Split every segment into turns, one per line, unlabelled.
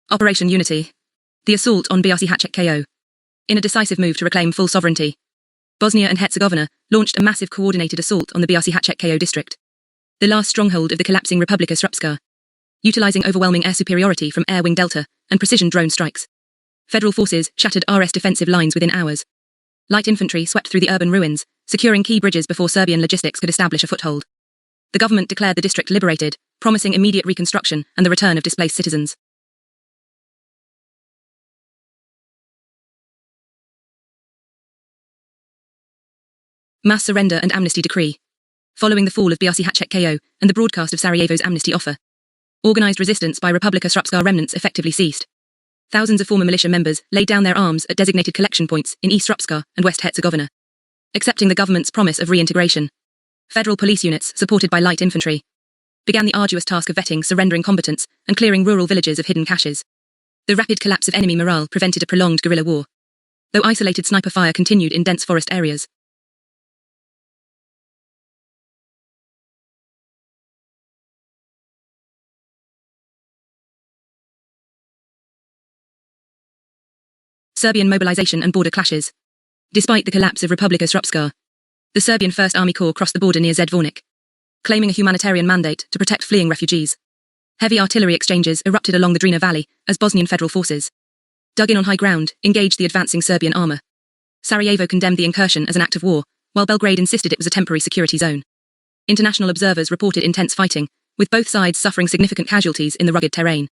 Operation Unity. The assault on Bosnia. In a decisive move to reclaim full sovereignty, Bosnia and Herzegovina launched a massive coordinated assault on the Bosnia district, the last stronghold of the collapsing Republic Srpska. Utilizing overwhelming air superiority from Air Wing Delta and precision drone strikes, federal forces shattered RS defensive lines within hours. Light infantry swept through the urban ruins, securing key bridges before Serbian logistics could establish a foothold. The government declared the district liberated, promising immediate reconstruction and the return of displaced citizens. Mass surrender and amnesty decree. Following the fall of Bosnia and the broadcast of Sarajevo's amnesty offer, organized resistance by Republic Srpska remnants effectively ceased. Thousands of former militia members laid down their arms at designated collection points in East Srpska and West Herzegovina, accepting the government's promise of reintegration. Federal police units, supported by light infantry, began the arduous task of vetting surrendering combatants and clearing rural villages of hidden caches. The rapid collapse of enemy morale prevented a prolonged guerrilla war, though isolated sniper fire continued in dense forest areas. Serbian mobilization and border clashes. Despite the collapse of Republic Srpska, the Serbian First Army Corps crossed the border near Zvornik, claiming a humanitarian mandate to protect fleeing refugees. Heavy artillery exchanges erupted along the Drina Valley as Bosnian federal forces, dug in on high ground, engaged the advancing Serbian armor. Sarajevo condemned the incursion as an act of war, while Belgrade insisted it was a temporary security zone. International observers reported intense fighting, with both sides suffering significant casualties in the rugged terrain.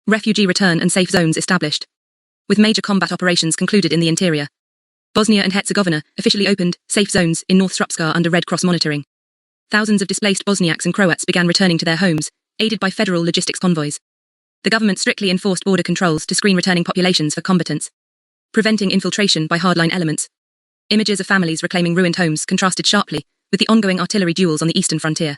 Refugee return and safe zones established. With major combat operations concluded in the interior, Bosnia and Herzegovina officially opened safe zones in North Srpska under Red Cross monitoring. Thousands of displaced Bosniaks and Croats began returning to their homes, aided by federal logistics convoys. The government strictly enforced border controls to screen returning populations for combatants, preventing infiltration by hardline elements. Images of families reclaiming ruined homes contrasted sharply with the ongoing artillery duels on the eastern frontier.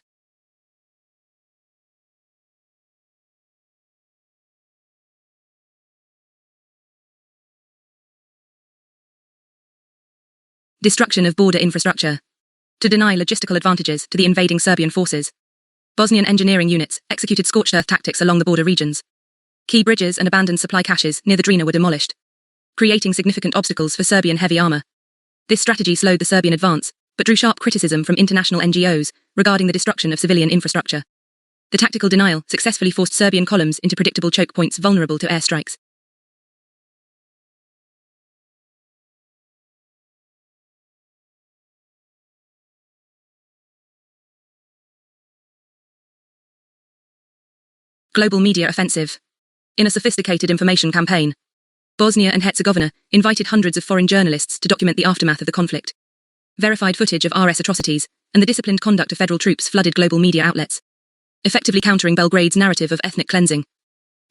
Destruction of border infrastructure. To deny logistical advantages to the invading Serbian forces, Bosnian engineering units executed scorched earth tactics along the border regions. Key bridges and abandoned supply caches near the Drina were demolished, creating significant obstacles for Serbian heavy armor. This strategy slowed the Serbian advance, but drew sharp criticism from international NGOs regarding the destruction of civilian infrastructure. The tactical denial successfully forced Serbian columns into predictable choke points vulnerable to airstrikes. Global media offensive. In a sophisticated information campaign, Bosnia and Herzegovina invited hundreds of foreign journalists to document the aftermath of the conflict. Verified footage of RS atrocities and the disciplined conduct of federal troops flooded global media outlets, effectively countering Belgrade's narrative of ethnic cleansing.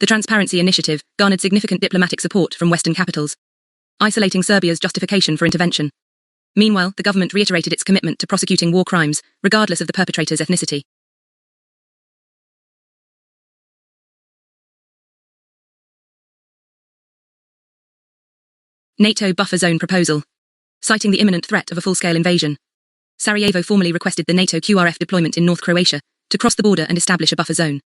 The Transparency Initiative garnered significant diplomatic support from Western capitals, isolating Serbia's justification for intervention. Meanwhile, the government reiterated its commitment to prosecuting war crimes, regardless of the perpetrator's ethnicity. NATO buffer zone proposal. Citing the imminent threat of a full-scale invasion, Sarajevo formally requested the NATO QRF deployment in North Croatia to cross the border and establish a buffer zone.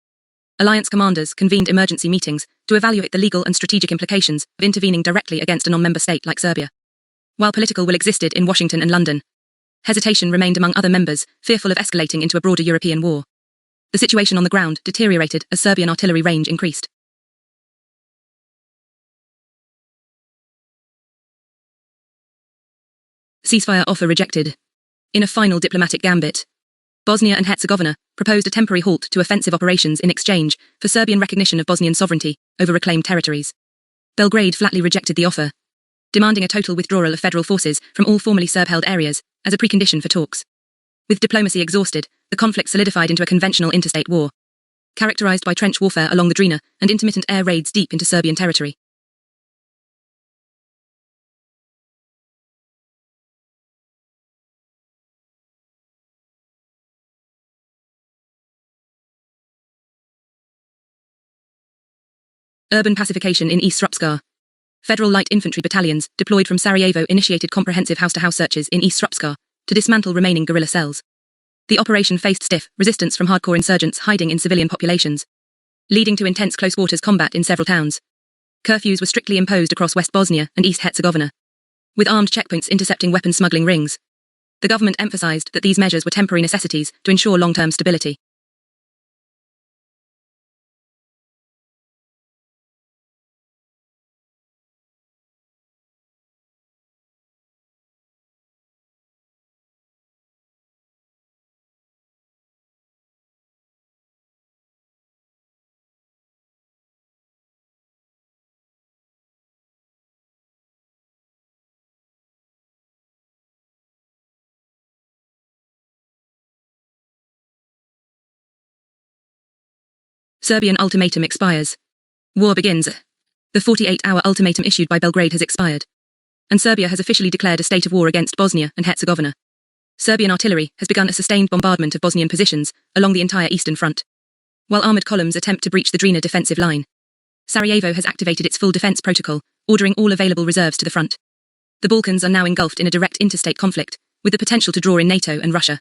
Alliance commanders convened emergency meetings to evaluate the legal and strategic implications of intervening directly against a non-member state like Serbia. While political will existed in Washington and London, hesitation remained among other members, fearful of escalating into a broader European war. The situation on the ground deteriorated as Serbian artillery range increased. Ceasefire offer rejected. In a final diplomatic gambit, Bosnia and Herzegovina proposed a temporary halt to offensive operations in exchange for Serbian recognition of Bosnian sovereignty over reclaimed territories. Belgrade flatly rejected the offer, demanding a total withdrawal of federal forces from all formerly Serb-held areas as a precondition for talks. With diplomacy exhausted, the conflict solidified into a conventional interstate war, characterized by trench warfare along the Drina and intermittent air raids deep into Serbian territory. Urban pacification in East Srpska. Federal light infantry battalions deployed from Sarajevo initiated comprehensive house-to-house searches in East Srpska to dismantle remaining guerrilla cells. The operation faced stiff resistance from hardcore insurgents hiding in civilian populations, leading to intense close-quarters combat in several towns. Curfews were strictly imposed across West Bosnia and East Herzegovina, with armed checkpoints intercepting weapon smuggling rings. The government emphasized that these measures were temporary necessities to ensure long-term stability. Serbian ultimatum expires. War begins. The 48-hour ultimatum issued by Belgrade has expired, and Serbia has officially declared a state of war against Bosnia and Herzegovina. Serbian artillery has begun a sustained bombardment of Bosnian positions along the entire eastern front, while armoured columns attempt to breach the Drina defensive line. Sarajevo has activated its full defence protocol, ordering all available reserves to the front. The Balkans are now engulfed in a direct interstate conflict, with the potential to draw in NATO and Russia.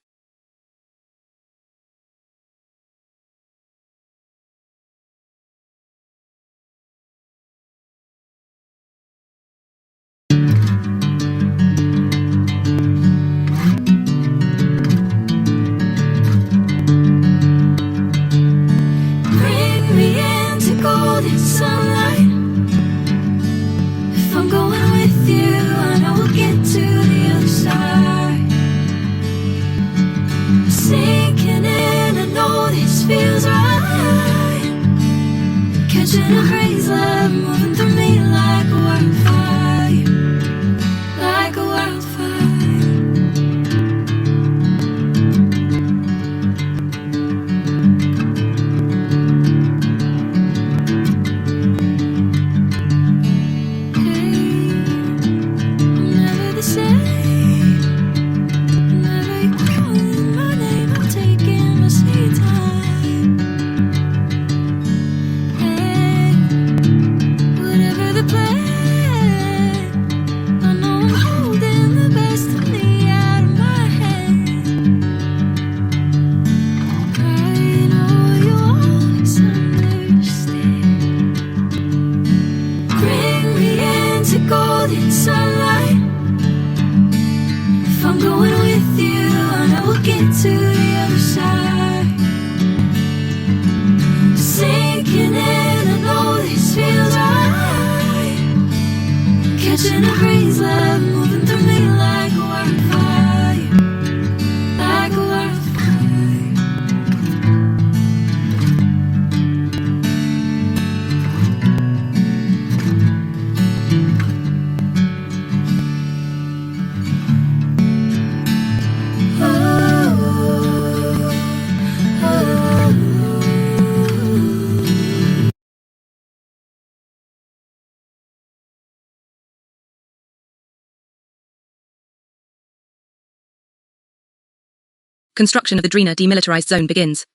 Construction of the Drina demilitarized zone begins.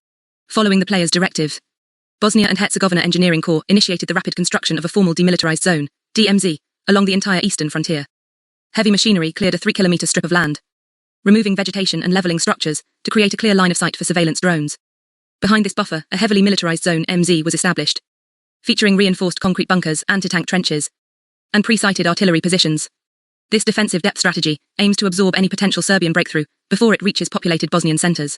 Following the players' directives, Bosnia and Herzegovina Engineering Corps initiated the rapid construction of a formal demilitarized zone, DMZ, along the entire eastern frontier. Heavy machinery cleared a 3-kilometer strip of land, removing vegetation and leveling structures to create a clear line of sight for surveillance drones. Behind this buffer, a heavily militarized zone MZ was established, featuring reinforced concrete bunkers, anti-tank trenches, and pre-sighted artillery positions. This defensive depth strategy aims to absorb any potential Serbian breakthrough before it reaches populated Bosnian centers.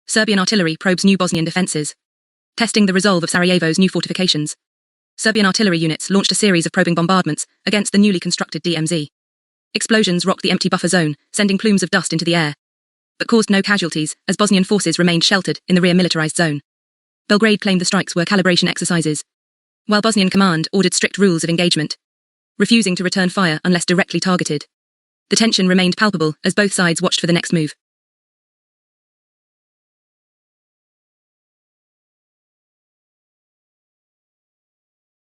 Serbian artillery probes new Bosnian defenses, testing the resolve of Sarajevo's new fortifications. Serbian artillery units launched a series of probing bombardments against the newly constructed DMZ. Explosions rocked the empty buffer zone, sending plumes of dust into the air, but caused no casualties as Bosnian forces remained sheltered in the rear militarized zone. Belgrade claimed the strikes were calibration exercises, while Bosnian command ordered strict rules of engagement, refusing to return fire unless directly targeted. The tension remained palpable as both sides watched for the next move.